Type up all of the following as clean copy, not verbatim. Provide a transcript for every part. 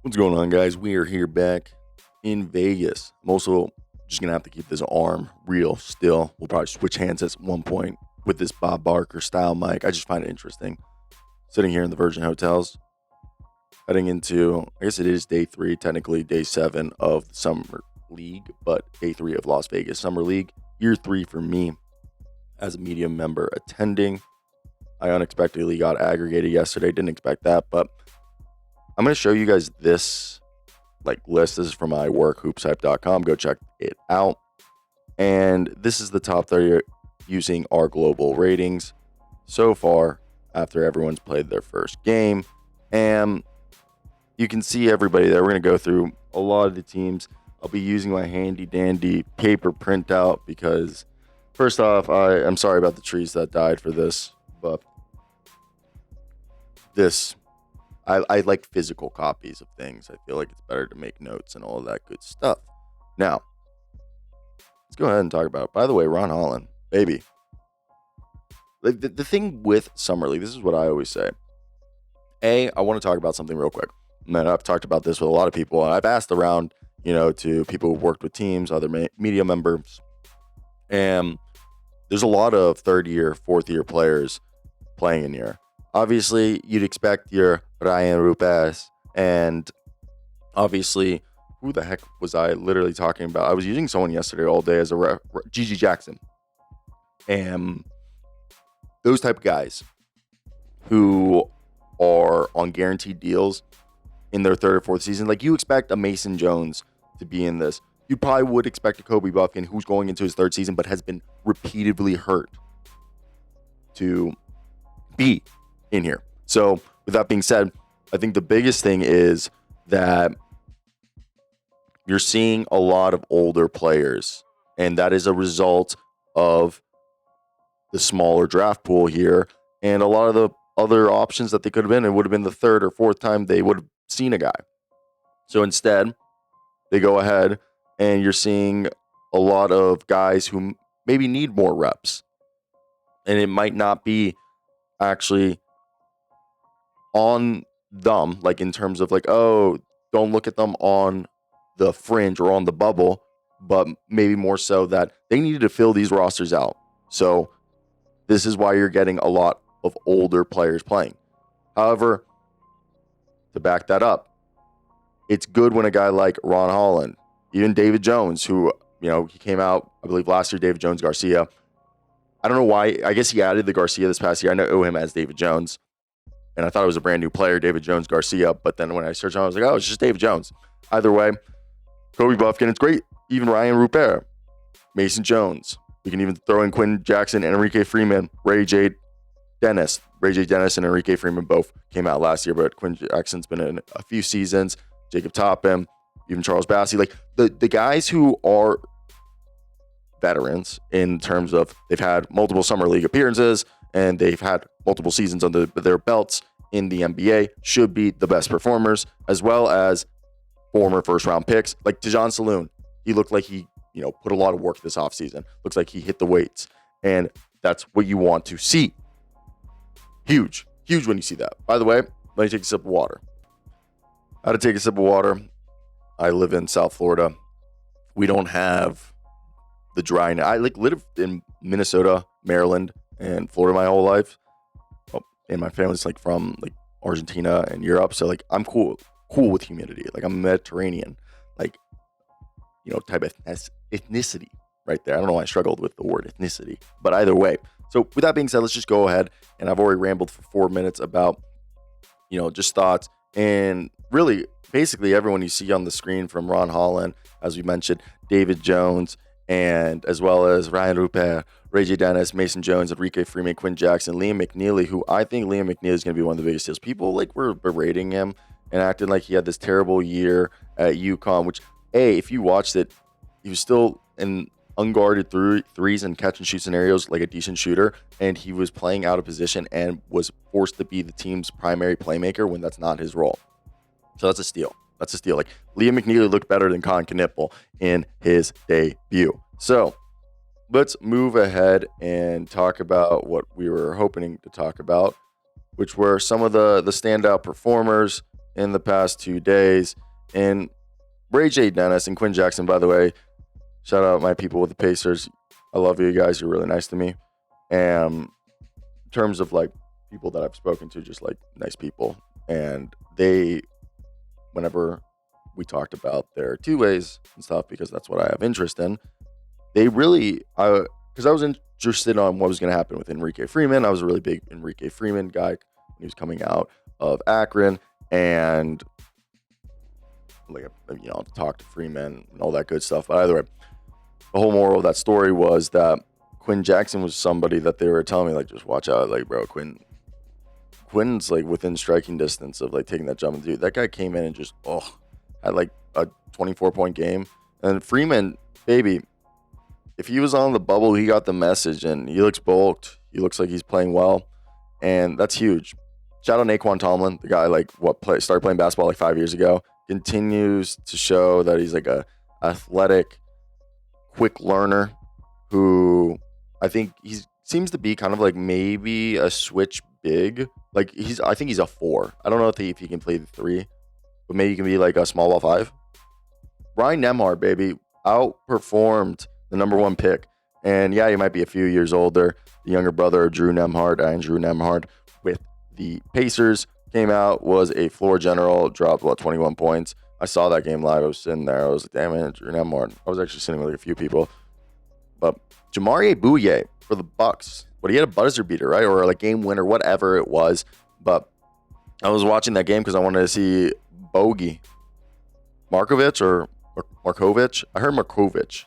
What's going on, guys? We are here back in Vegas. I'm also just going to have to keep this arm real still. We'll probably switch hands at one point with this Bob Barker style mic. I just find it interesting. Sitting here in the Virgin Hotels, heading into, I guess it is day 3, technically day 7 of the Summer League, but day 3 of Las Vegas Summer League. Year 3 for me as a media member attending. I unexpectedly got aggregated yesterday. Didn't expect that, but I'm going to show you guys this list. This is from my work, hoopshype.com. Go check it out. And this is the top 30 using our global ratings so far after everyone's played their first game. And you can see everybody there. We're going to go through a lot of the teams. I'll be using my handy dandy paper printout because, first off, I'm sorry about the trees that died for this, but I like physical copies of things. I feel like it's better to make notes and all of that good stuff. Now, let's go ahead and talk about it. By the way, Ron Holland, baby. The thing with Summer League, this is what I always say. I want to talk about something real quick. Man, I've talked about this with a lot of people. And I've asked around, to people who've worked with teams, other media members. And there's a lot of third-year, fourth-year players playing in here. Obviously, you'd expect your Ryan Rupert, and obviously, who the heck was I literally talking about? I was using someone yesterday all day as a Gigi Jackson. And those type of guys who are on guaranteed deals in their third or fourth season, like you expect a Mason Jones to be in this. You probably would expect a Kobe Bufkin, who's going into his third season, but has been repeatedly hurt, to be in here. So with that being said, I think the biggest thing is that you're seeing a lot of older players, and that is a result of the smaller draft pool here, and a lot of the other options that they could have been. It would have been the third or fourth time they would have seen a guy. So instead, they go ahead and you're seeing a lot of guys who maybe need more reps, and it might not be actually on them, like in terms of don't look at them on the fringe or on the bubble, but maybe more so that they needed to fill these rosters out. So this is why you're getting a lot of older players playing. However, to back that up, it's good when a guy like Ron Holland, even David Jones, who, he came out, I believe last year, David Jones-Garcia. I don't know why. I guess he added the Garcia this past year. I know him as David Jones. And I thought it was a brand new player, David Jones-Garcia. But then when I searched him, I was like, oh, it's just David Jones. Either way, Kobe Bufkin, it's great. Even Ryan Rupert, Mason Jones. We can even throw in Quinn Jackson and Enrique Freeman, Ray J. Dennis. Ray J. Dennis and Enrique Freeman both came out last year, but Quinn Jackson's been in a few seasons. Jacob Toppin, even Charles Bassey. Like the guys who are veterans in terms of they've had multiple Summer League appearances and they've had multiple seasons under their belts in the NBA should be the best performers, as well as former first-round picks. Like Dejan Saloon, he looked like he put a lot of work this offseason. Looks like he hit the weights, and that's what you want to see. Huge when you see that. By the way, let me take a sip of water. How to take a sip of water. I live in South Florida. We don't have the dryness. I lived in Minnesota, Maryland, and Florida my whole life. And my family's from Argentina and Europe. So I'm cool with humidity. I'm Mediterranean, type of ethnicity right there. I don't know why I struggled with the word ethnicity, but either way. So with that being said, let's just go ahead. And I've already rambled for 4 minutes about, just thoughts. And really, basically everyone you see on the screen, from Ron Holland, as we mentioned, David Jones, and as well as Ryan Rupert, Ray J. Dennis, Mason Jones, Enrique Freeman, Quinn Jackson, Liam McNeeley, who I think Liam McNeeley is going to be one of the biggest deals. People were berating him and acting like he had this terrible year at UConn, which, if you watched it, he was still in unguarded threes and catch and shoot scenarios like a decent shooter, and he was playing out of position and was forced to be the team's primary playmaker when that's not his role. So that's a steal. Liam McNeeley looked better than Colin Knippel in his debut. So let's move ahead and talk about what we were hoping to talk about, which were some of the standout performers in the past 2 days. And Ray J. Dennis and Quinn Jackson, by the way, shout out my people with the Pacers. I love you guys. You're really nice to me. And in terms of like people that I've spoken to, just like nice people. And they, whenever we talked about their two ways and stuff, because that's what I have interest in, they really, because I was interested on what was going to happen with Enrique Freeman. I was a really big Enrique Freeman guy when he was coming out of Akron, and like, you know, talk to Freeman and all that good stuff. But either way, the whole moral of that story was that Quinn Jackson was somebody that they were telling me, like, just watch out, like, bro, Quinn's like within striking distance of like taking that jump. And dude, that guy came in and just had like a 24-point game. And Freeman, baby, if he was on the bubble, he got the message, and he looks bulked. He looks like he's playing well, and that's huge. Shout out Nae'Qwan Tomlin, the guy started playing basketball like 5 years ago. Continues to show that he's like a athletic, quick learner who I think he seems to be kind of like maybe a switch big. Like I think he's a 4. I don't know if he can play the 3, but maybe he can be like a small ball 5. Ryan Nembhard, baby, outperformed the number 1 pick. And yeah, he might be a few years older. The younger brother of Andrew Nembhard with the Pacers came out, was a floor general, dropped 21 points. I saw that game live. I was sitting there. I was like, damn it, Andrew Nembhard. I was actually sitting with like a few people. But Jamaree Bouyea for the Bucks. But he had a buzzer beater, right? Or like game winner, whatever it was. But I was watching that game because I wanted to see Bogey. Markovich or Markovich? I heard Markovich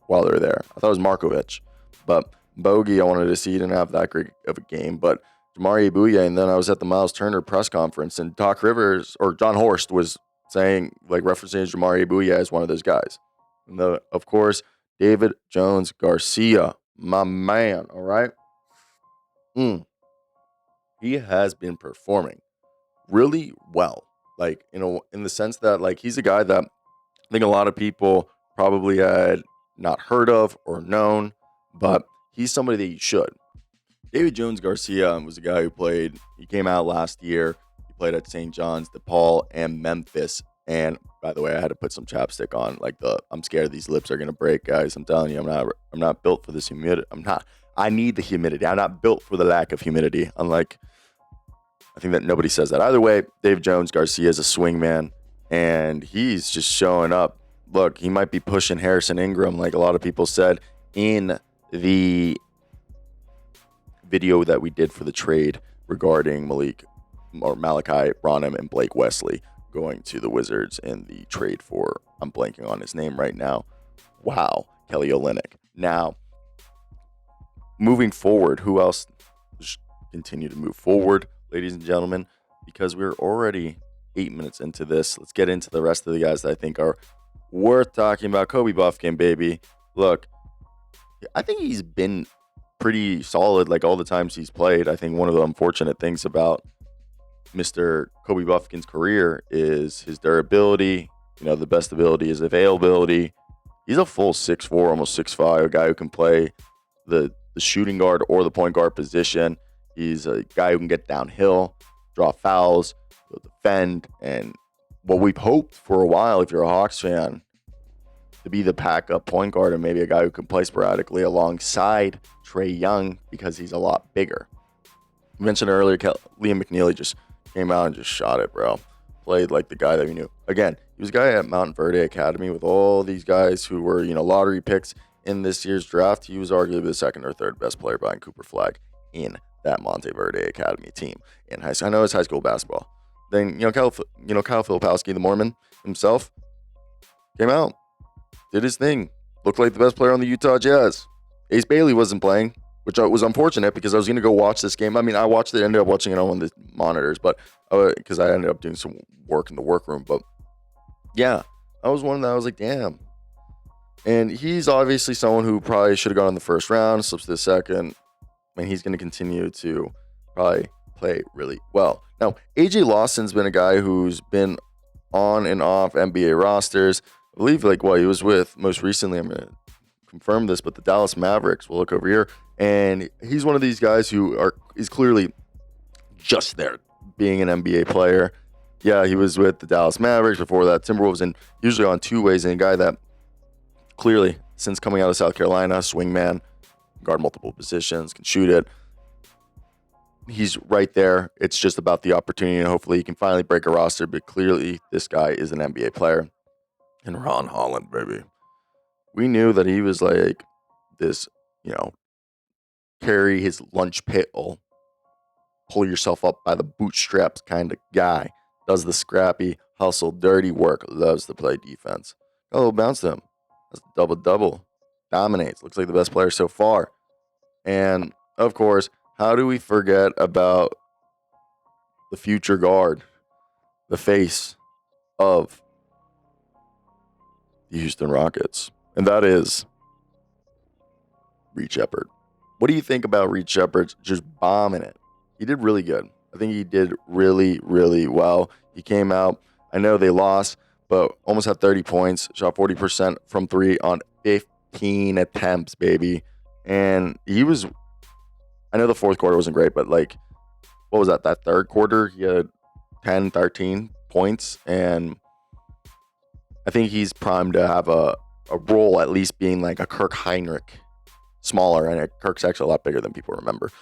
while they were there. I thought it was Markovich. But Bogey, I wanted to see. He didn't have that great of a game. But Jamaree Bouyea, and then I was at the Miles Turner press conference, and Doc Rivers or John Horst was saying, like, referencing Jamaree Bouyea as one of those guys. And of course, David Jones-Garcia, my man, all right? He has been performing really well. Like, you know, in the sense that, like, he's a guy that I think a lot of people probably had not heard of or known, but he's somebody that you should. David Jones-Garcia was a guy who he came out last year. He played at St. John's, DePaul, and Memphis. And by the way, I had to put some chapstick on. Like, I'm scared these lips are going to break, guys. I'm telling you, I'm not built for this humidity. I need the humidity. I'm not built for the lack of humidity. Unlike, I think that nobody says that. Either way, Dave Jones-Garcia is a swingman, and he's just showing up. Look, he might be pushing Harrison Ingram, like a lot of people said in the video that we did for the trade regarding Malachi Branham and Blake Wesley going to the Wizards in the trade for, I'm blanking on his name right now. Wow, Kelly Olynyk. Now, moving forward, who else? Just continue to move forward, ladies and gentlemen, because we're already 8 minutes into this. Let's get into the rest of the guys that I think are worth talking about. Kobe Bufkin, baby. Look, I think he's been pretty solid like all the times he's played. I think one of the unfortunate things about Mr. Kobe Bufkin's career is his durability. You know, the best ability is availability. He's a full 6'4", almost 6'5", a guy who can play the shooting guard or the point guard position. He's a guy who can get downhill, draw fouls, defend, and what we've hoped for a while, if you're a Hawks fan, to be the backup point guard and maybe a guy who can play sporadically alongside Trae Young because he's a lot bigger. You mentioned earlier, Liam McNeeley just came out and just shot it, bro. Played like the guy that we knew. Again, he was a guy at Mountain Verde Academy with all these guys who were, you know, lottery picks in this year's draft. He was arguably the second or third best player behind Cooper Flagg in that Monte Verde Academy team in high school. I know it's high school basketball. Then, Kyle Filipowski, the Mormon himself, came out, did his thing, looked like the best player on the Utah Jazz. Ace Bailey wasn't playing, which was unfortunate because I was going to go watch this game. I mean, I watched it, ended up watching it on the monitors, but because I ended up doing some work in the workroom. But yeah, I was one that I was like, damn. And he's obviously someone who probably should have gone in the first round, slips to the second, and he's going to continue to probably play really well. Now, AJ Lawson's been a guy who's been on and off NBA rosters. I believe, he was with most recently, I'm going to confirm this, but the Dallas Mavericks. We'll look over here. And he's one of these guys who is clearly just there being an NBA player. Yeah, he was with the Dallas Mavericks before that, Timberwolves, and usually on two ways. And a guy that clearly, since coming out of South Carolina, swingman, guard multiple positions, can shoot it. He's right there. It's just about the opportunity, and hopefully he can finally break a roster. But clearly, this guy is an NBA player. And Ron Holland, baby. We knew that he was like this, carry his lunch pail, pull yourself up by the bootstraps kind of guy. Does the scrappy, hustle, dirty work. Loves to play defense. Got a little bounce to him. That's double-double. Dominates. Looks like the best player so far. And, of course, how do we forget about the future guard, the face of the Houston Rockets? And that is Reed Sheppard. What do you think about Reed Sheppard just bombing it? He did really good. I think he did really, really well. He came out. I know they lost, but almost had 30 points. Shot 40% from three on 15 attempts, baby. And he was, I know the fourth quarter wasn't great, but what was that? That third quarter, he had 10, 13 points. And I think he's primed to have a role, at least being like a Kirk Heinrich, smaller. And Kirk's actually a lot bigger than people remember.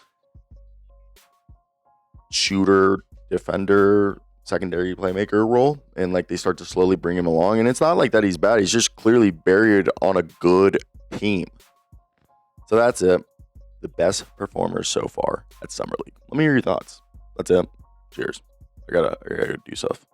Shooter, defender, secondary playmaker role, and they start to slowly bring him along. And it's not like that he's bad. He's just clearly buried on a good team. So that's it. The best performers so far at Summer League. Let me hear your thoughts. That's it. Cheers. I gotta do stuff.